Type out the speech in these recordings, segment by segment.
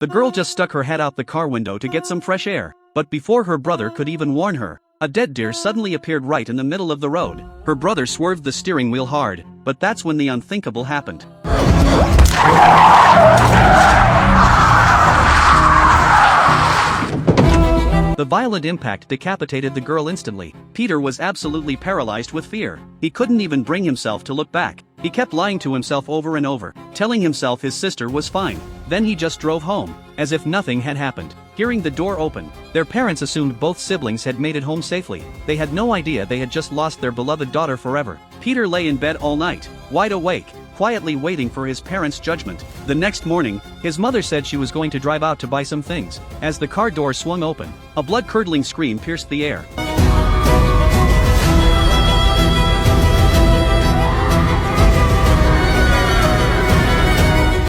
The girl just stuck her head out the car window to get some fresh air. But before her brother could even warn her, a dead deer suddenly appeared right in the middle of the road. Her brother swerved the steering wheel hard, but that's when the unthinkable happened. The violent impact decapitated the girl instantly. Peter was absolutely paralyzed with fear. He couldn't even bring himself to look back. He kept lying to himself over and over, telling himself his sister was fine. Then he just drove home, as if nothing had happened. Hearing the door open, their parents assumed both siblings had made it home safely. They had no idea they had just lost their beloved daughter forever. Peter lay in bed all night, wide awake, quietly waiting for his parents' judgment. The next morning, his mother said she was going to drive out to buy some things. As the car door swung open, a blood-curdling scream pierced the air.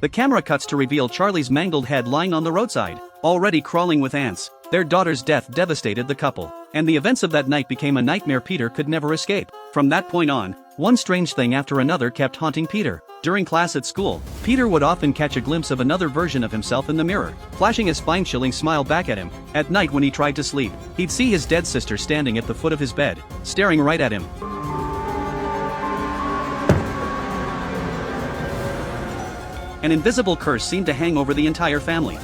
The camera cuts to reveal Charlie's mangled head lying on the roadside, already crawling with ants. Their daughter's death devastated the couple, and the events of that night became a nightmare Peter could never escape. From that point on, one strange thing after another kept haunting Peter. During class at school, Peter would often catch a glimpse of another version of himself in the mirror, flashing a spine-chilling smile back at him. At night when he tried to sleep, he'd see his dead sister standing at the foot of his bed, staring right at him. An invisible curse seemed to hang over the entire family.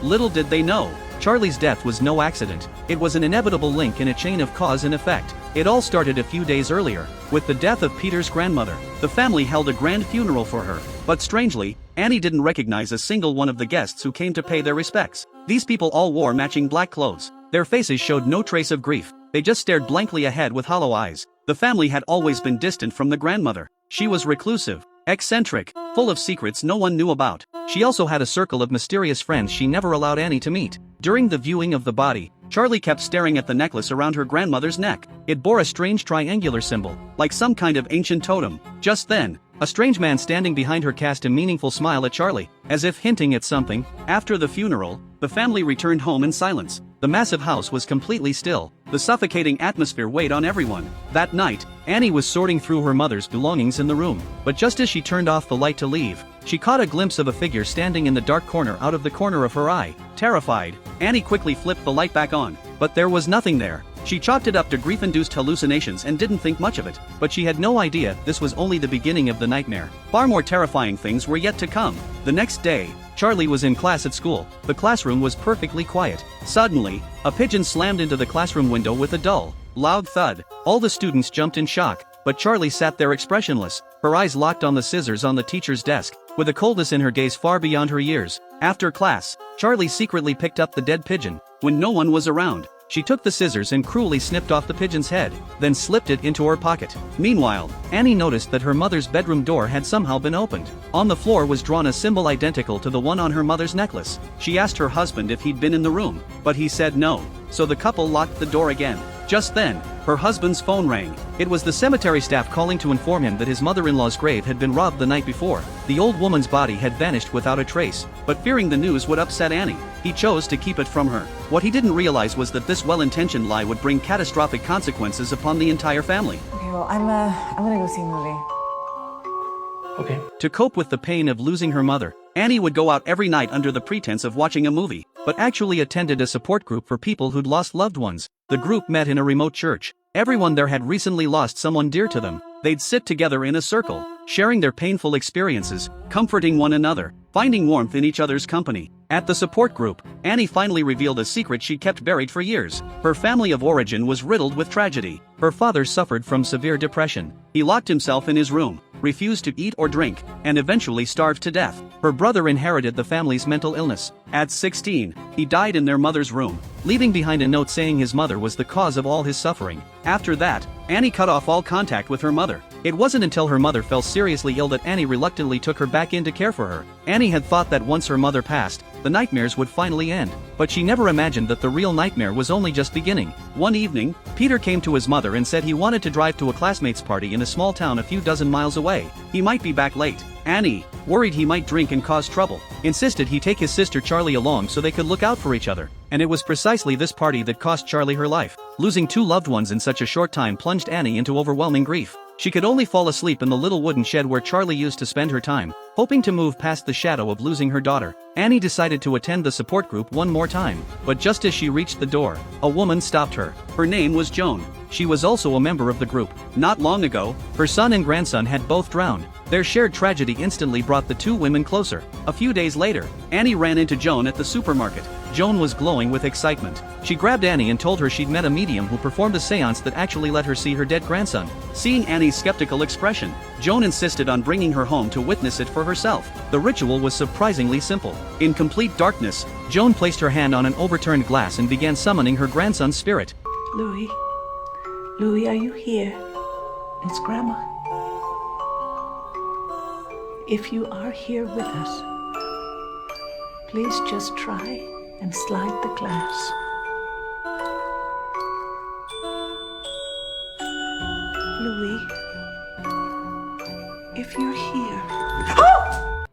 Little did they know, Charlie's death was no accident. It was an inevitable link in a chain of cause and effect. It all started a few days earlier, with the death of Peter's grandmother. The family held a grand funeral for her, but strangely, Annie didn't recognize a single one of the guests who came to pay their respects. These people all wore matching black clothes. Their faces showed no trace of grief. They just stared blankly ahead with hollow eyes. The family had always been distant from the grandmother. She was reclusive, eccentric, full of secrets no one knew about. She also had a circle of mysterious friends she never allowed Annie to meet. During the viewing of the body, Charlie kept staring at the necklace around her grandmother's neck. It bore a strange triangular symbol, like some kind of ancient totem. Just then, a strange man standing behind her cast a meaningful smile at Charlie, as if hinting at something. After the funeral, the family returned home in silence. The massive house was completely still. The suffocating atmosphere weighed on everyone. That night, Annie was sorting through her mother's belongings in the room, but just as she turned off the light to leave, she caught a glimpse of a figure standing in the dark corner out of the corner of her eye. Terrified, Annie quickly flipped the light back on, but there was nothing there. She chalked it up to grief-induced hallucinations and didn't think much of it, but she had no idea this was only the beginning of the nightmare. Far more terrifying things were yet to come. The next day, Charlie was in class at school. The classroom was perfectly quiet. Suddenly, a pigeon slammed into the classroom window with a dull, loud thud. All the students jumped in shock, but Charlie sat there expressionless, her eyes locked on the scissors on the teacher's desk, with a coldness in her gaze far beyond her years. After class, Charlie secretly picked up the dead pigeon. When no one was around, she took the scissors and cruelly snipped off the pigeon's head, then slipped it into her pocket. Meanwhile, Annie noticed that her mother's bedroom door had somehow been opened. On the floor was drawn a symbol identical to the one on her mother's necklace. She asked her husband if he'd been in the room, but he said no, so the couple locked the door again. Just then, her husband's phone rang. It was the cemetery staff calling to inform him that his mother-in-law's grave had been robbed the night before. The old woman's body had vanished without a trace, but fearing the news would upset Annie, he chose to keep it from her. What he didn't realize was that this well-intentioned lie would bring catastrophic consequences upon the entire family. Okay, well, I'm gonna go see a movie. Okay. To cope with the pain of losing her mother, Annie would go out every night under the pretense of watching a movie, but actually attended a support group for people who'd lost loved ones. The group met in a remote church. Everyone there had recently lost someone dear to them. They'd sit together in a circle, sharing their painful experiences, comforting one another, finding warmth in each other's company. At the support group, Annie finally revealed a secret she'd kept buried for years. Her family of origin was riddled with tragedy. Her father suffered from severe depression. He locked himself in his room, refused to eat or drink, and eventually starved to death. Her brother inherited the family's mental illness. At 16, he died in their mother's room, leaving behind a note saying his mother was the cause of all his suffering. After that, Annie cut off all contact with her mother. It wasn't until her mother fell seriously ill that Annie reluctantly took her back in to care for her. Annie had thought that once her mother passed, the nightmares would finally end, but she never imagined that the real nightmare was only just beginning. One evening, Peter came to his mother and said he wanted to drive to a classmate's party in a small town a few dozen miles away. He might be back late. Annie, worried he might drink and cause trouble, insisted he take his sister Charlie along so they could look out for each other. And it was precisely this party that cost Charlie her life. Losing two loved ones in such a short time plunged Annie into overwhelming grief. She could only fall asleep in the little wooden shed where Charlie used to spend her time, hoping to move past the shadow of losing her daughter. Annie decided to attend the support group one more time, but just as she reached the door, a woman stopped her. Her name was Joan. She was also a member of the group. Not long ago, her son and grandson had both drowned. Their shared tragedy instantly brought the two women closer. A few days later, Annie ran into Joan at the supermarket. Joan was glowing with excitement. She grabbed Annie and told her she'd met a medium who performed a seance that actually let her see her dead grandson. Seeing Annie's skeptical expression, Joan insisted on bringing her home to witness it for herself. The ritual was surprisingly simple. In complete darkness, Joan placed her hand on an overturned glass and began summoning her grandson's spirit. Louis, are you here? It's Grandma. If you are here with us, please just try and slide the glass. Louis, if you're here.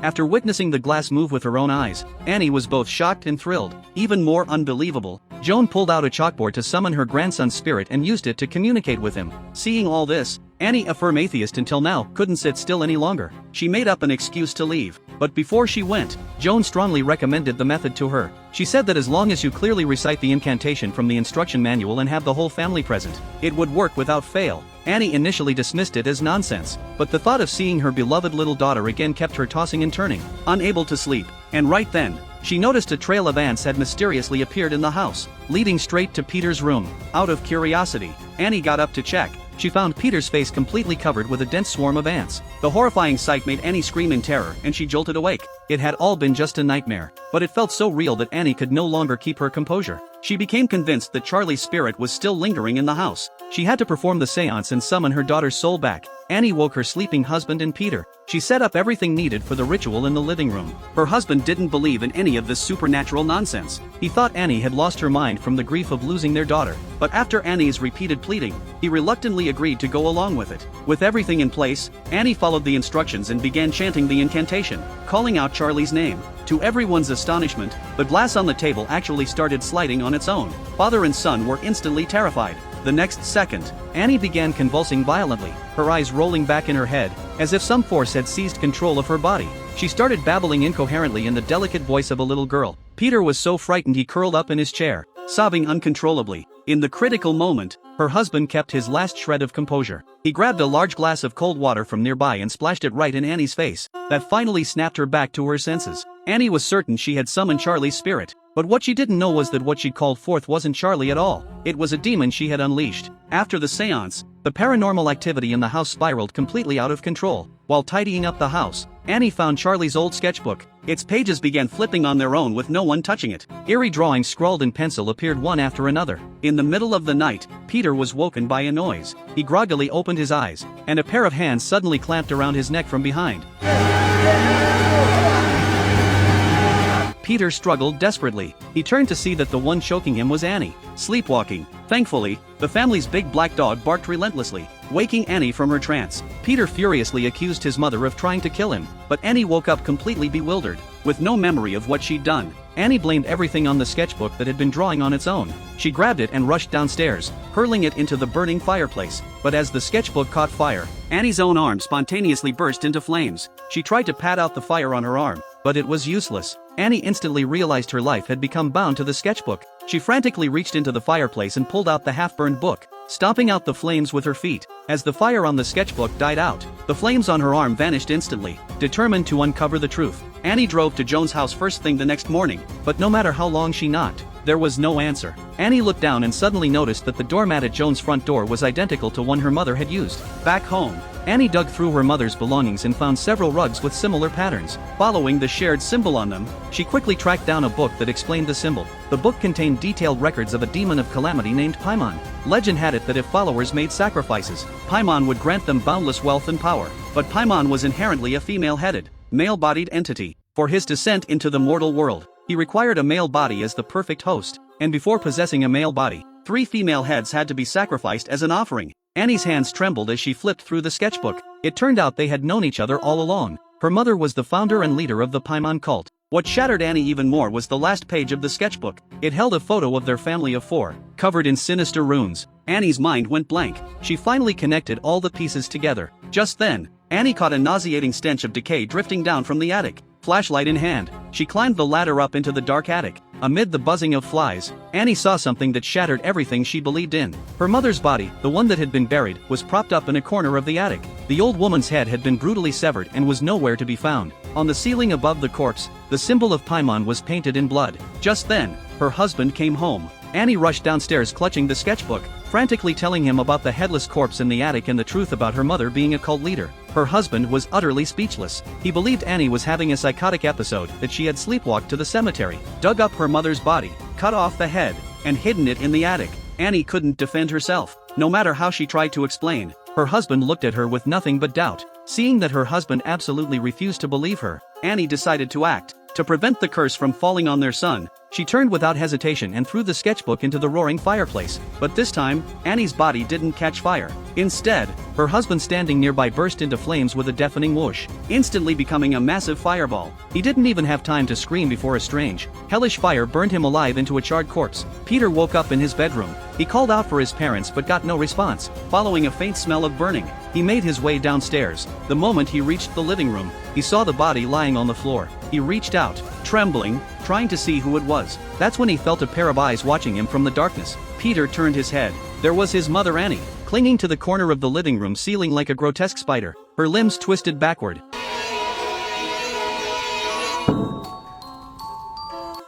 After witnessing the glass move with her own eyes, Annie was both shocked and thrilled. Even more unbelievable, Joan pulled out a chalkboard to summon her grandson's spirit and used it to communicate with him. Seeing all this, Annie, a firm atheist until now, couldn't sit still any longer. She made up an excuse to leave. But before she went, Joan strongly recommended the method to her. She said that as long as you clearly recite the incantation from the instruction manual and have the whole family present, it would work without fail. Annie initially dismissed it as nonsense, but the thought of seeing her beloved little daughter again kept her tossing and turning, unable to sleep. And right then, she noticed a trail of ants had mysteriously appeared in the house, leading straight to Peter's room. Out of curiosity, Annie got up to check. She found Peter's face completely covered with a dense swarm of ants. The horrifying sight made Annie scream in terror, and she jolted awake. It had all been just a nightmare, but it felt so real that Annie could no longer keep her composure. She became convinced that Charlie's spirit was still lingering in the house. She had to perform the seance and summon her daughter's soul back. Annie woke her sleeping husband and Peter. She set up everything needed for the ritual in the living room. Her husband didn't believe in any of this supernatural nonsense. He thought Annie had lost her mind from the grief of losing their daughter. But after Annie's repeated pleading, he reluctantly agreed to go along with it. With everything in place, Annie followed the instructions and began chanting the incantation, calling out Charlie's name. To everyone's astonishment, the glass on the table actually started sliding on its own. Father and son were instantly terrified. The next second, Annie began convulsing violently, her eyes rolling back in her head, as if some force had seized control of her body. She started babbling incoherently in the delicate voice of a little girl. Peter was so frightened he curled up in his chair, sobbing uncontrollably. In the critical moment, her husband kept his last shred of composure. He grabbed a large glass of cold water from nearby and splashed it right in Annie's face. That finally snapped her back to her senses. Annie was certain she had summoned Charlie's spirit, but what she didn't know was that what she called forth wasn't Charlie at all. It was a demon she had unleashed. After the seance, the paranormal activity in the house spiraled completely out of control. While tidying up the house, Annie found Charlie's old sketchbook. Its pages began flipping on their own with no one touching it. Eerie drawings scrawled in pencil appeared one after another. In the middle of the night, Peter was woken by a noise. He groggily opened his eyes, and a pair of hands suddenly clamped around his neck from behind. Peter struggled desperately. He turned to see that the one choking him was Annie, sleepwalking. Thankfully, the family's big black dog barked relentlessly, waking Annie from her trance. Peter furiously accused his mother of trying to kill him, but Annie woke up completely bewildered, with no memory of what she'd done. Annie blamed everything on the sketchbook that had been drawing on its own. She grabbed it and rushed downstairs, hurling it into the burning fireplace. But as the sketchbook caught fire, Annie's own arm spontaneously burst into flames. She tried to pat out the fire on her arm, but it was useless. Annie instantly realized her life had become bound to the sketchbook. She frantically reached into the fireplace and pulled out the half-burned book, stomping out the flames with her feet. As the fire on the sketchbook died out, the flames on her arm vanished instantly. Determined to uncover the truth, Annie drove to Joan's house first thing the next morning, but no matter how long she knocked, there was no answer. Annie looked down and suddenly noticed that the doormat at Joan's front door was identical to one her mother had used. Back home, Annie dug through her mother's belongings and found several rugs with similar patterns. Following the shared symbol on them, she quickly tracked down a book that explained the symbol. The book contained detailed records of a demon of calamity named Paimon. Legend had it that if followers made sacrifices, Paimon would grant them boundless wealth and power. But Paimon was inherently a female-headed, male-bodied entity. For his descent into the mortal world, he required a male body as the perfect host, and before possessing a male body, 3 female heads had to be sacrificed as an offering. Annie's hands trembled as she flipped through the sketchbook. It turned out they had known each other all along. Her mother was the founder and leader of the Paimon cult. What shattered Annie even more was the last page of the sketchbook. It held a photo of their family of 4, covered in sinister runes. Annie's mind went blank. She finally connected all the pieces together. Just then, Annie caught a nauseating stench of decay drifting down from the attic. Flashlight in hand, she climbed the ladder up into the dark attic. Amid the buzzing of flies, Annie saw something that shattered everything she believed in. Her mother's body, the one that had been buried, was propped up in a corner of the attic. The old woman's head had been brutally severed and was nowhere to be found. On the ceiling above the corpse, the symbol of Paimon was painted in blood. Just then, her husband came home. Annie rushed downstairs clutching the sketchbook, frantically telling him about the headless corpse in the attic and the truth about her mother being a cult leader. Her husband was utterly speechless. He believed Annie was having a psychotic episode, that she had sleepwalked to the cemetery, dug up her mother's body, cut off the head, and hidden it in the attic. Annie couldn't defend herself. No matter how she tried to explain, her husband looked at her with nothing but doubt. Seeing that her husband absolutely refused to believe her, Annie decided to act. To prevent the curse from falling on their son, she turned without hesitation and threw the sketchbook into the roaring fireplace. But this time, Annie's body didn't catch fire. Instead, her husband standing nearby burst into flames with a deafening whoosh, instantly becoming a massive fireball. He didn't even have time to scream before a strange, hellish fire burned him alive into a charred corpse. Peter woke up in his bedroom. He called out for his parents but got no response. Following a faint smell of burning, he made his way downstairs. The moment he reached the living room, he saw the body lying on the floor. He reached out, trembling, trying to see who it was. That's when he felt a pair of eyes watching him from the darkness. Peter turned his head. There was his mother Annie, clinging to the corner of the living room ceiling like a grotesque spider, her limbs twisted backward.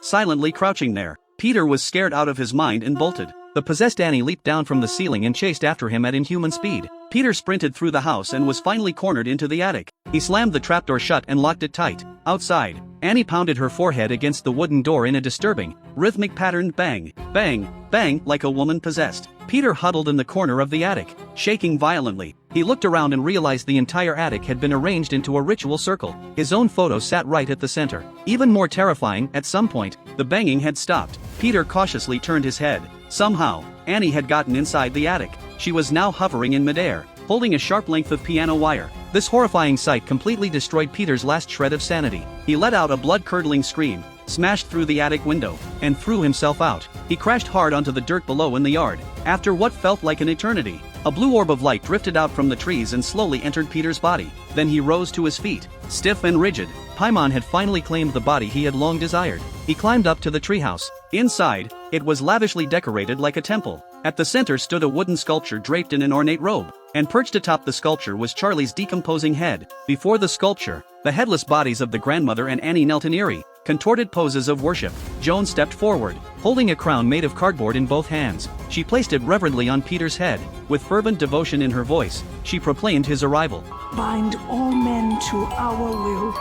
Silently crouching there, Peter was scared out of his mind and bolted. The possessed Annie leaped down from the ceiling and chased after him at inhuman speed. Peter sprinted through the house and was finally cornered into the attic. He slammed the trapdoor shut and locked it tight. Outside, Annie pounded her forehead against the wooden door in a disturbing, rhythmic patterned bang, bang, bang like a woman possessed. Peter huddled in the corner of the attic, shaking violently. He looked around and realized the entire attic had been arranged into a ritual circle. His own photo sat right at the center. Even more terrifying, at some point, the banging had stopped. Peter cautiously turned his head. Somehow, Annie had gotten inside the attic. She was now hovering in midair, holding a sharp length of piano wire. This horrifying sight completely destroyed Peter's last shred of sanity. He let out a blood-curdling scream, smashed through the attic window, and threw himself out. He crashed hard onto the dirt below in the yard. After what felt like an eternity, a blue orb of light drifted out from the trees and slowly entered Peter's body. Then he rose to his feet, stiff and rigid. Paimon had finally claimed the body he had long desired. He climbed up to the treehouse. Inside, it was lavishly decorated like a temple. At the center stood a wooden sculpture draped in an ornate robe, and perched atop the sculpture was Charlie's decomposing head. Before the sculpture, the headless bodies of the grandmother and Annie knelt in eerie, contorted poses of worship. Joan stepped forward, holding a crown made of cardboard in both hands. She placed it reverently on Peter's head. With fervent devotion in her voice, she proclaimed his arrival. Bind all men to our will,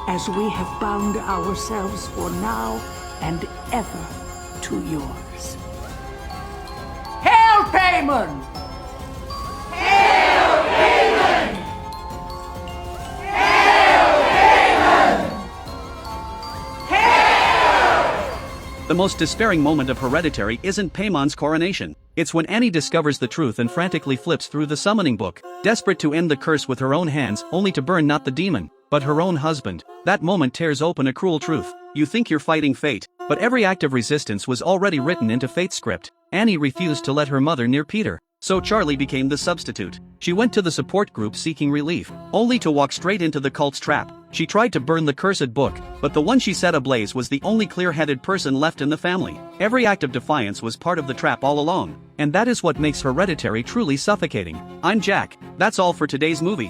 as we have bound ourselves for now and ever to yours. Hail, Paimon! Hail, Paimon! Hail, Paimon! Hail! The most despairing moment of Hereditary isn't Paimon's coronation. It's when Annie discovers the truth and frantically flips through the summoning book, desperate to end the curse with her own hands, only to burn not the demon, but her own husband. That moment tears open a cruel truth. You think you're fighting fate, but every act of resistance was already written into fate's script. Annie refused to let her mother near Peter, so Charlie became the substitute. She went to the support group seeking relief, only to walk straight into the cult's trap. She tried to burn the cursed book, but the one she set ablaze was the only clear-headed person left in the family. Every act of defiance was part of the trap all along, and that is what makes Hereditary truly suffocating. I'm Jack. That's all for today's movie.